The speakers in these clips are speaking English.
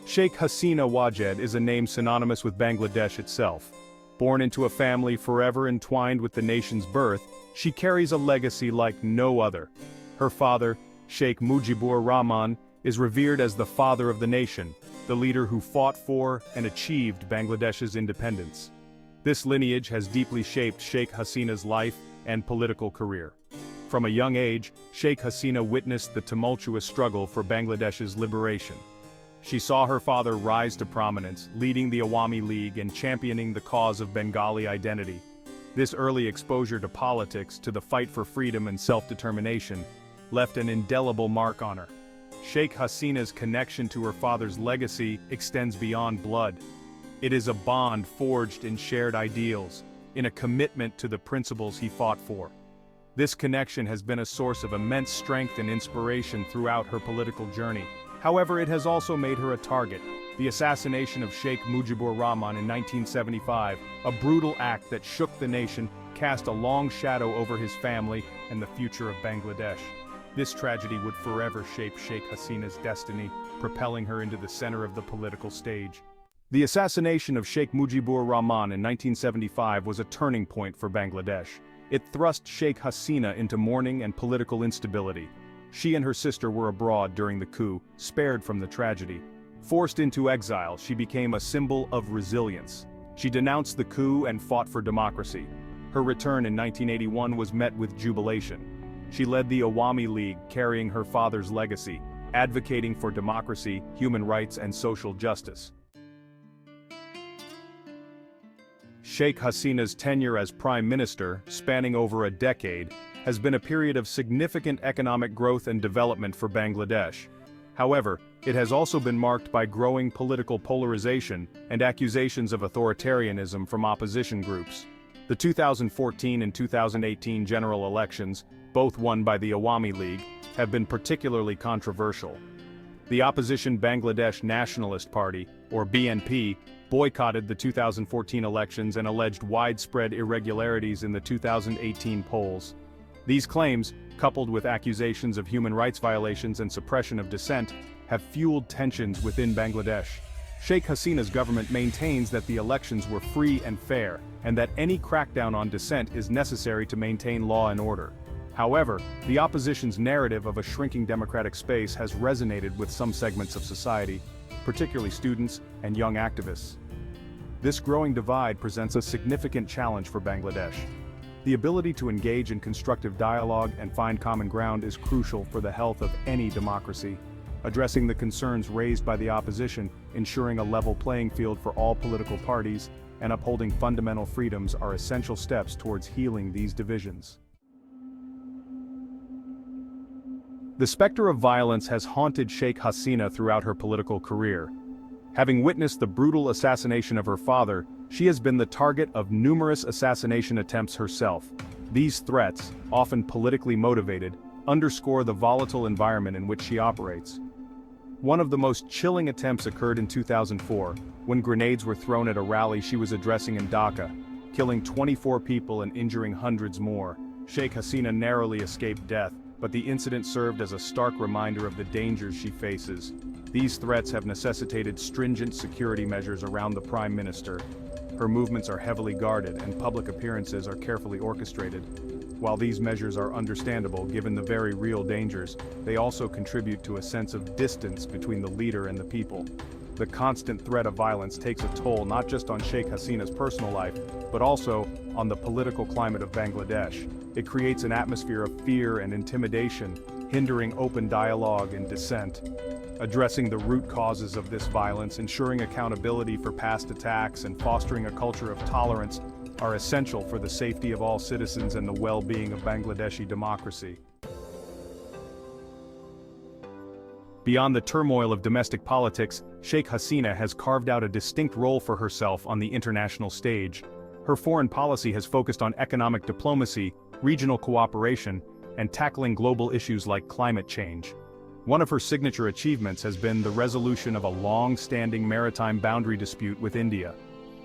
Sheikh Hasina Wajed is a name synonymous with Bangladesh itself. Born into a family forever entwined with the nation's birth, she carries a legacy like no other. Her father, Sheikh Mujibur Rahman, is revered as the father of the nation, the leader who fought for and achieved Bangladesh's independence. This lineage has deeply shaped Sheikh Hasina's life and political career. From a young age, Sheikh Hasina witnessed the tumultuous struggle for Bangladesh's liberation. She saw her father rise to prominence, leading the Awami League and championing the cause of Bengali identity. This early exposure to politics, to the fight for freedom and self-determination, left an indelible mark on her. Sheikh Hasina's connection to her father's legacy extends beyond blood. It is a bond forged in shared ideals, in a commitment to the principles he fought for. This connection has been a source of immense strength and inspiration throughout her political journey. However, it has also made her a target. The assassination of Sheikh Mujibur Rahman in 1975, a brutal act that shook the nation, cast a long shadow over his family and the future of Bangladesh. This tragedy would forever shape Sheikh Hasina's destiny, propelling her into the center of the political stage. The assassination of Sheikh Mujibur Rahman in 1975 was a turning point for Bangladesh. It thrust Sheikh Hasina into mourning and political instability. She and her sister were abroad during the coup, spared from the tragedy. Forced into exile, she became a symbol of resilience. She denounced the coup and fought for democracy. Her return in 1981 was met with jubilation. She led the Awami League, carrying her father's legacy, advocating for democracy, human rights, and social justice. Sheikh Hasina's tenure as Prime Minister, spanning over a decade, has been a period of significant economic growth and development for Bangladesh. However, it has also been marked by growing political polarization and accusations of authoritarianism from opposition groups. The 2014 and 2018 general elections, both won by the Awami League, have been particularly controversial. The opposition Bangladesh Nationalist Party, or BNP, boycotted the 2014 elections and alleged widespread irregularities in the 2018 polls. These claims, coupled with accusations of human rights violations and suppression of dissent, have fueled tensions within Bangladesh. Sheikh Hasina's government maintains that the elections were free and fair, and that any crackdown on dissent is necessary to maintain law and order. However, the opposition's narrative of a shrinking democratic space has resonated with some segments of society, particularly students and young activists. This growing divide presents a significant challenge for Bangladesh. The ability to engage in constructive dialogue and find common ground is crucial for the health of any democracy. Addressing the concerns raised by the opposition, ensuring a level playing field for all political parties, and upholding fundamental freedoms are essential steps towards healing these divisions. The specter of violence has haunted Sheikh Hasina throughout her political career. Having witnessed the brutal assassination of her father, she has been the target of numerous assassination attempts herself. These threats, often politically motivated, underscore the volatile environment in which she operates. One of the most chilling attempts occurred in 2004, when grenades were thrown at a rally she was addressing in Dhaka, killing 24 people and injuring hundreds more. Sheikh Hasina narrowly escaped death, but the incident served as a stark reminder of the dangers she faces. These threats have necessitated stringent security measures around the Prime Minister. Her movements are heavily guarded and public appearances are carefully orchestrated. While these measures are understandable given the very real dangers, they also contribute to a sense of distance between the leader and the people. The constant threat of violence takes a toll not just on Sheikh Hasina's personal life, but also on the political climate of Bangladesh. It creates an atmosphere of fear and intimidation, hindering open dialogue and dissent. Addressing the root causes of this violence, ensuring accountability for past attacks, and fostering a culture of tolerance are essential for the safety of all citizens and the well-being of Bangladeshi democracy. Beyond the turmoil of domestic politics, Sheikh Hasina has carved out a distinct role for herself on the international stage. Her foreign policy has focused on economic diplomacy, regional cooperation, and tackling global issues like climate change. One of her signature achievements has been the resolution of a long-standing maritime boundary dispute with India.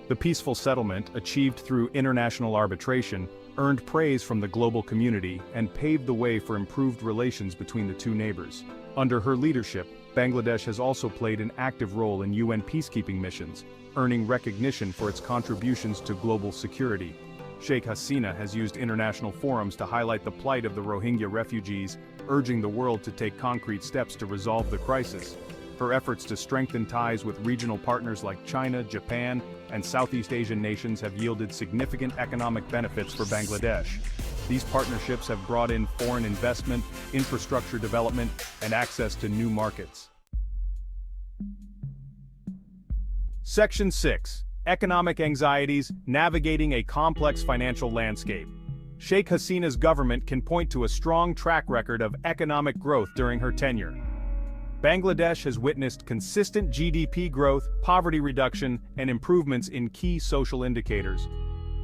The The peaceful settlement, achieved through international arbitration, earned praise from the global community and paved the way for improved relations between the two neighbors. Under her leadership, Bangladesh has also played an active role in UN peacekeeping missions, earning recognition for its contributions to global security. Sheikh Hasina has used international forums to highlight the plight of the Rohingya refugees, urging the world to take concrete steps to resolve the crisis. Her efforts to strengthen ties with regional partners like China, Japan, and Southeast Asian nations have yielded significant economic benefits for Bangladesh. These partnerships have brought in foreign investment, infrastructure development, and access to new markets. Section 6. Economic Anxieties, Navigating a Complex Financial Landscape. Sheikh Hasina's government can point to a strong track record of economic growth during her tenure. Bangladesh has witnessed consistent GDP growth, poverty reduction, and improvements in key social indicators.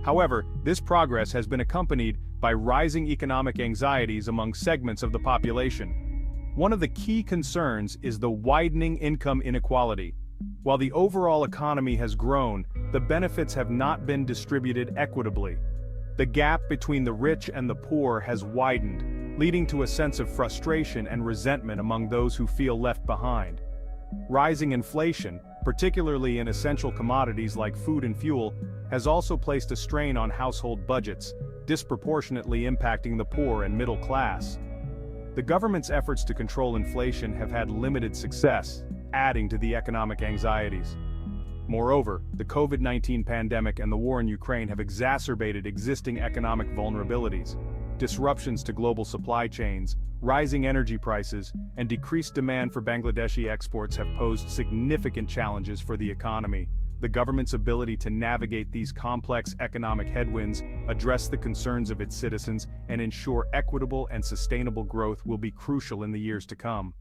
However, this progress has been accompanied by rising economic anxieties among segments of the population. One of the key concerns is the widening income inequality. While the overall economy has grown, the benefits have not been distributed equitably. The gap between the rich and the poor has widened, leading to a sense of frustration and resentment among those who feel left behind. Rising inflation, particularly in essential commodities like food and fuel, has also placed a strain on household budgets, disproportionately impacting the poor and middle class. The government's efforts to control inflation have had limited success, adding to the economic anxieties. Moreover, the COVID-19 pandemic and the war in Ukraine have exacerbated existing economic vulnerabilities. Disruptions to global supply chains, rising energy prices, and decreased demand for Bangladeshi exports have posed significant challenges for the economy. The government's ability to navigate these complex economic headwinds, address the concerns of its citizens, and ensure equitable and sustainable growth will be crucial in the years to come.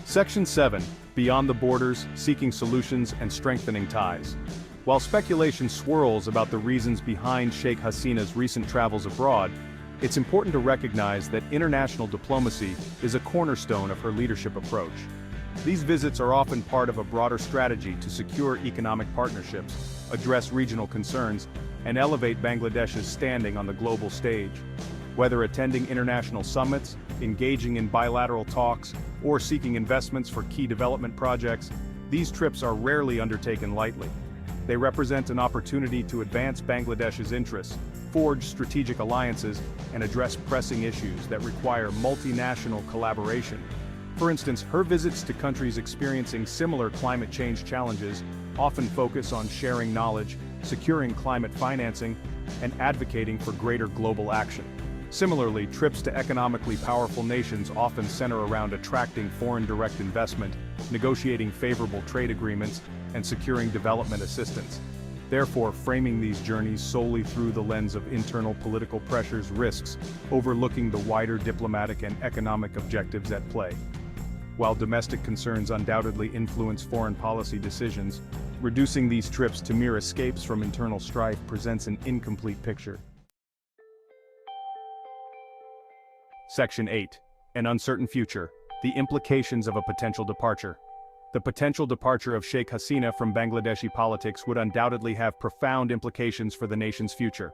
Section 7. Beyond the Borders, Seeking Solutions and Strengthening Ties. While speculation swirls about the reasons behind Sheikh Hasina's recent travels abroad, it's important to recognize that international diplomacy is a cornerstone of her leadership approach. These visits are often part of a broader strategy to secure economic partnerships, address regional concerns, and elevate Bangladesh's standing on the global stage. Whether attending international summits, engaging in bilateral talks, or seeking investments for key development projects, these trips are rarely undertaken lightly. They represent an opportunity to advance Bangladesh's interests, forge strategic alliances, and address pressing issues that require multinational collaboration. For instance, her visits to countries experiencing similar climate change challenges often focus on sharing knowledge, securing climate financing, and advocating for greater global action. Similarly, trips to economically powerful nations often center around attracting foreign direct investment, negotiating favorable trade agreements, and securing development assistance. Therefore, framing these journeys solely through the lens of internal political pressures risks overlooking the wider diplomatic and economic objectives at play. While domestic concerns undoubtedly influence foreign policy decisions, reducing these trips to mere escapes from internal strife presents an incomplete picture. Section 8. An Uncertain Future, The Implications of a Potential Departure. The potential departure of Sheikh Hasina from Bangladeshi politics would undoubtedly have profound implications for the nation's future.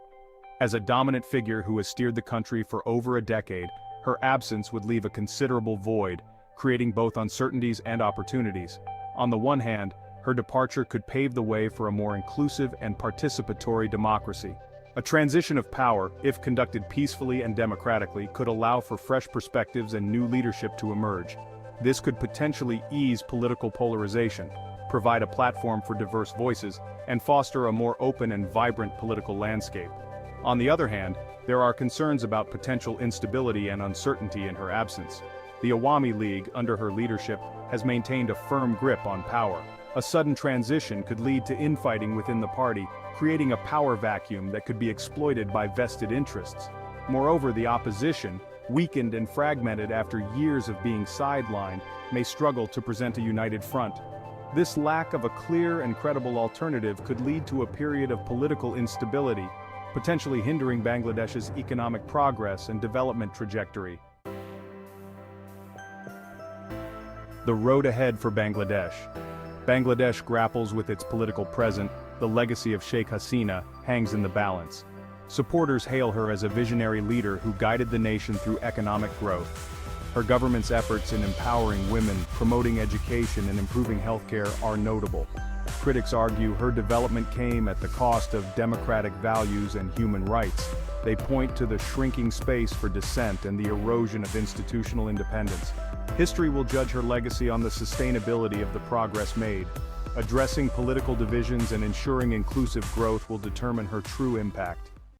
As a dominant figure who has steered the country for over a decade, her absence would leave a considerable void, creating both uncertainties and opportunities. On the one hand, her departure could pave the way for a more inclusive and participatory democracy. A transition of power, if conducted peacefully and democratically, could allow for fresh perspectives and new leadership to emerge. This could potentially ease political polarization, provide a platform for diverse voices, and foster a more open and vibrant political landscape. On the other hand, there are concerns about potential instability and uncertainty in her absence. The Awami League, under her leadership, has maintained a firm grip on power. A sudden transition could lead to infighting within the party, creating a power vacuum that could be exploited by vested interests. Moreover, the opposition, weakened and fragmented after years of being sidelined, may struggle to present a united front. This lack of a clear and credible alternative could lead to a period of political instability, potentially hindering Bangladesh's economic progress and development trajectory. The road ahead for Bangladesh. Bangladesh grapples with its political present, the legacy of Sheikh Hasina hangs in the balance. Supporters hail her as a visionary leader who guided the nation through economic growth. Her government's efforts in empowering women, promoting education and improving healthcare are notable. Critics argue her development came at the cost of democratic values and human rights. They point to the shrinking space for dissent and the erosion of institutional independence. History will judge her legacy on the sustainability of the progress made. Addressing political divisions and ensuring inclusive growth will determine her true impact.